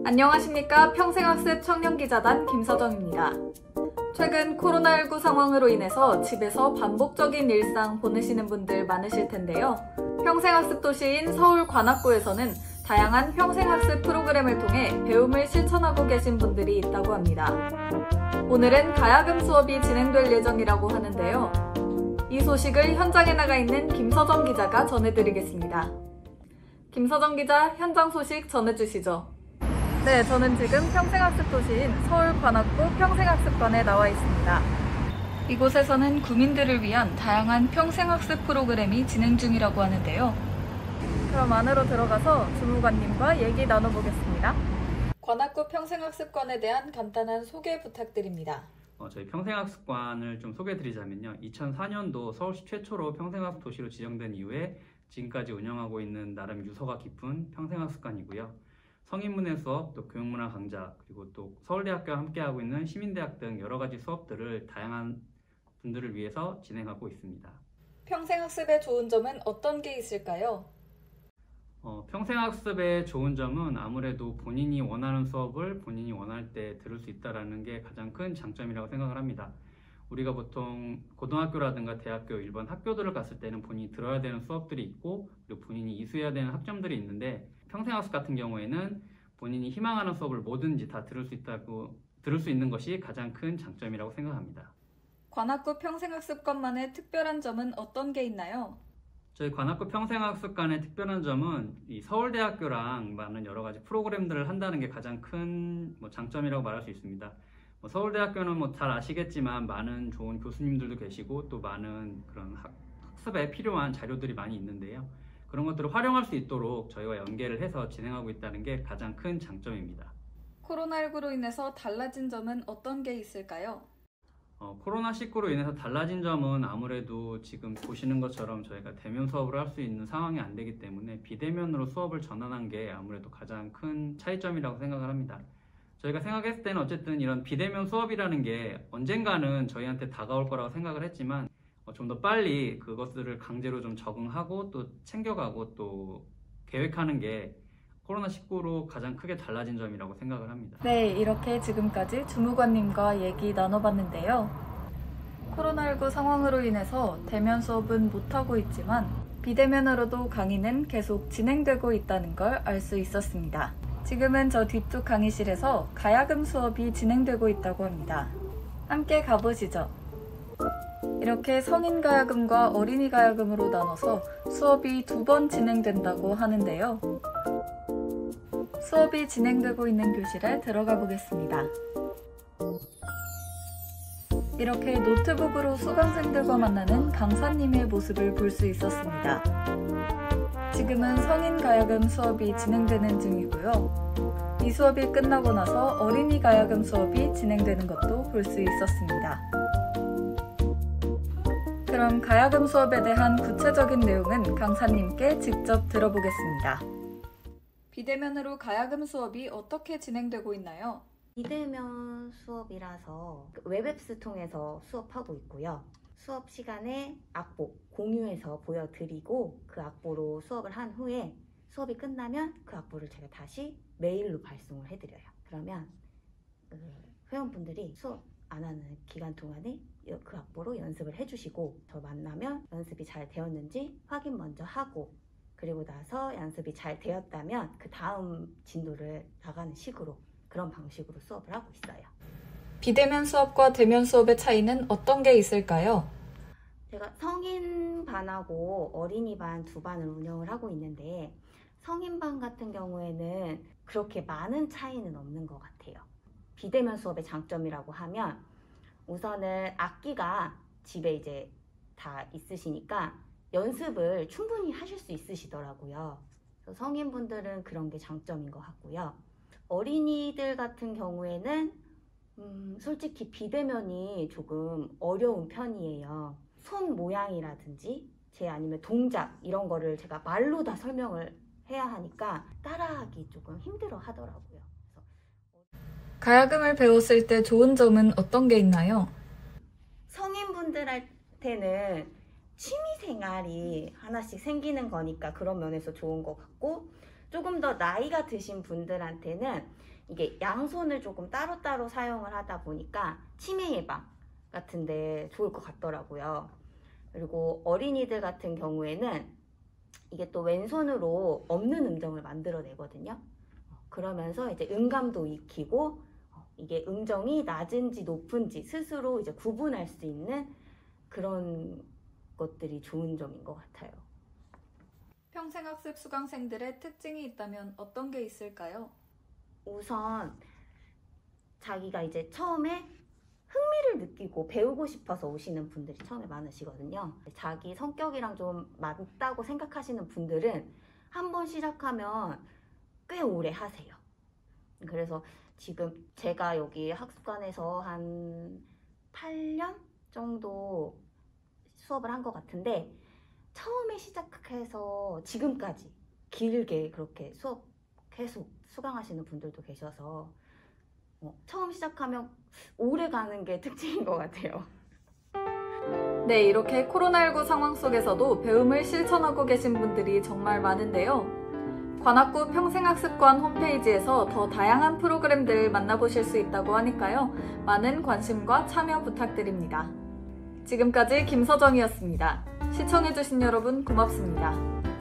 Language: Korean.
안녕하십니까. 평생학습 청년기자단 김서정입니다. 최근 코로나19 상황으로 인해서 집에서 반복적인 일상 보내시는 분들 많으실 텐데요. 평생학습 도시인 서울 관악구에서는 다양한 평생학습 프로그램을 통해 배움을 실천하고 계신 분들이 있다고 합니다. 오늘은 가야금 수업이 진행될 예정이라고 하는데요. 이 소식을 현장에 나가 있는 김서정 기자가 전해드리겠습니다. 김서정 기자, 현장 소식 전해주시죠. 네, 저는 지금 평생학습 도시인 서울 관악구 평생학습관에 나와 있습니다. 이곳에서는 구민들을 위한 다양한 평생학습 프로그램이 진행 중이라고 하는데요. 그럼 안으로 들어가서 주무관님과 얘기 나눠보겠습니다. 관악구 평생학습관에 대한 간단한 소개 부탁드립니다. 저희 평생학습관을 좀 소개해드리자면요. 2004년도 서울시 최초로 평생학습 도시로 지정된 이후에 지금까지 운영하고 있는 나름 유서가 깊은 평생학습관이고요. 성인문예 수업, 또 교육문화 강좌, 그리고 또 서울대학교와 함께하고 있는 시민대학 등 여러 가지 수업들을 다양한 분들을 위해서 진행하고 있습니다. 평생학습의 좋은 점은 어떤 게 있을까요? 평생학습의 좋은 점은 아무래도 본인이 원하는 수업을 본인이 원할 때 들을 수 있다는 게 가장 큰 장점이라고 생각을 합니다. 우리가 보통 고등학교라든가 대학교 일반 학교들을 갔을 때는 본인이 들어야 되는 수업들이 있고 그리고 본인이 이수해야 되는 학점들이 있는데 평생학습 같은 경우에는 본인이 희망하는 수업을 뭐든지 다 들을 수 있는 것이 가장 큰 장점이라고 생각합니다. 관악구 평생학습관만의 특별한 점은 어떤 게 있나요? 저희 관악구 평생학습관의 특별한 점은 이 서울대학교랑 많은 여러 가지 프로그램들을 한다는 게 가장 큰 장점이라고 말할 수 있습니다. 서울대학교는 잘 아시겠지만 많은 좋은 교수님들도 계시고 또 많은 그런 학습에 필요한 자료들이 많이 있는데요. 그런 것들을 활용할 수 있도록 저희와 연계를 해서 진행하고 있다는 게 가장 큰 장점입니다. 코로나19로 인해서 달라진 점은 어떤 게 있을까요? 코로나19로 인해서 달라진 점은 아무래도 지금 보시는 것처럼 저희가 대면 수업을 할 수 있는 상황이 안 되기 때문에 비대면으로 수업을 전환한 게 아무래도 가장 큰 차이점이라고 생각을 합니다. 저희가 생각했을 때는 어쨌든 이런 비대면 수업이라는 게 언젠가는 저희한테 다가올 거라고 생각을 했지만 좀 더 빨리 그것들을 강제로 좀 적응하고 또 챙겨가고 또 계획하는 게 코로나19로 가장 크게 달라진 점이라고 생각을 합니다. 네, 이렇게 지금까지 주무관님과 얘기 나눠봤는데요. 코로나19 상황으로 인해서 대면 수업은 못하고 있지만 비대면으로도 강의는 계속 진행되고 있다는 걸 알 수 있었습니다. 지금은 저 뒤쪽 강의실에서 가야금 수업이 진행되고 있다고 합니다. 함께 가보시죠. 이렇게 성인 가야금과 어린이 가야금으로 나눠서 수업이 2번 진행된다고 하는데요. 수업이 진행되고 있는 교실에 들어가 보겠습니다. 이렇게 노트북으로 수강생들과 만나는 강사님의 모습을 볼 수 있었습니다. 지금은 성인 가야금 수업이 진행되는 중이고요. 이 수업이 끝나고 나서 어린이 가야금 수업이 진행되는 것도 볼 수 있었습니다. 그럼 가야금 수업에 대한 구체적인 내용은 강사님께 직접 들어보겠습니다. 비대면으로 가야금 수업이 어떻게 진행되고 있나요? 비대면 수업이라서 웹앱스 통해서 수업하고 있고요. 수업 시간에 악보 공유해서 보여드리고 그 악보로 수업을 한 후에 수업이 끝나면 그 악보를 제가 다시 메일로 발송을 해드려요. 그러면 회원분들이 수업 안 하는 기간 동안에 그 악보로 연습을 해주시고 저 만나면 연습이 잘 되었는지 확인 먼저 하고 그리고 나서 연습이 잘 되었다면 그 다음 진도를 나가는 식으로 그런 방식으로 수업을 하고 있어요. 비대면 수업과 대면 수업의 차이는 어떤 게 있을까요? 제가 성인 반하고 어린이 반 2반을 운영을 하고 있는데 성인 반 같은 경우에는 그렇게 많은 차이는 없는 것 같아요. 비대면 수업의 장점이라고 하면 우선은 악기가 집에 이제 다 있으시니까 연습을 충분히 하실 수 있으시더라고요. 그래서 성인분들은 그런 게 장점인 것 같고요. 어린이들 같은 경우에는 솔직히 비대면이 조금 어려운 편이에요. 손 모양이라든지 아니면 동작 이런 거를 제가 말로 다 설명을 해야 하니까 따라하기 조금 힘들어 하더라고요. 가야금을 배웠을 때 좋은 점은 어떤 게 있나요? 성인분들한테는 취미생활이 하나씩 생기는 거니까 그런 면에서 좋은 것 같고 조금 더 나이가 드신 분들한테는 이게 양손을 조금 따로따로 사용을 하다 보니까 치매 예방 같은데 좋을 것 같더라고요. 그리고 어린이들 같은 경우에는 이게 또 왼손으로 없는 음정을 만들어내거든요. 그러면서 이제 음감도 익히고 이게 음정이 낮은지 높은지 스스로 이제 구분할 수 있는 그런 것들이 좋은 점인 것 같아요. 평생학습 수강생들의 특징이 있다면 어떤 게 있을까요? 우선 자기가 이제 처음에 흥미를 느끼고 배우고 싶어서 오시는 분들이 처음에 많으시거든요. 자기 성격이랑 좀 맞다고 생각하시는 분들은 한번 시작하면 꽤 오래 하세요. 그래서 지금 제가 여기 학습관에서 한 8년 정도 수업을 한 것 같은데 처음에 시작해서 지금까지 길게 그렇게 수업 계속 수강하시는 분들도 계셔서 처음 시작하면 오래 가는 게 특징인 것 같아요. 네, 이렇게 코로나19 상황 속에서도 배움을 실천하고 계신 분들이 정말 많은데요. 관악구 평생학습관 홈페이지에서 더 다양한 프로그램들 만나보실 수 있다고 하니까요. 많은 관심과 참여 부탁드립니다. 지금까지 김서정이었습니다. 시청해주신 여러분 고맙습니다.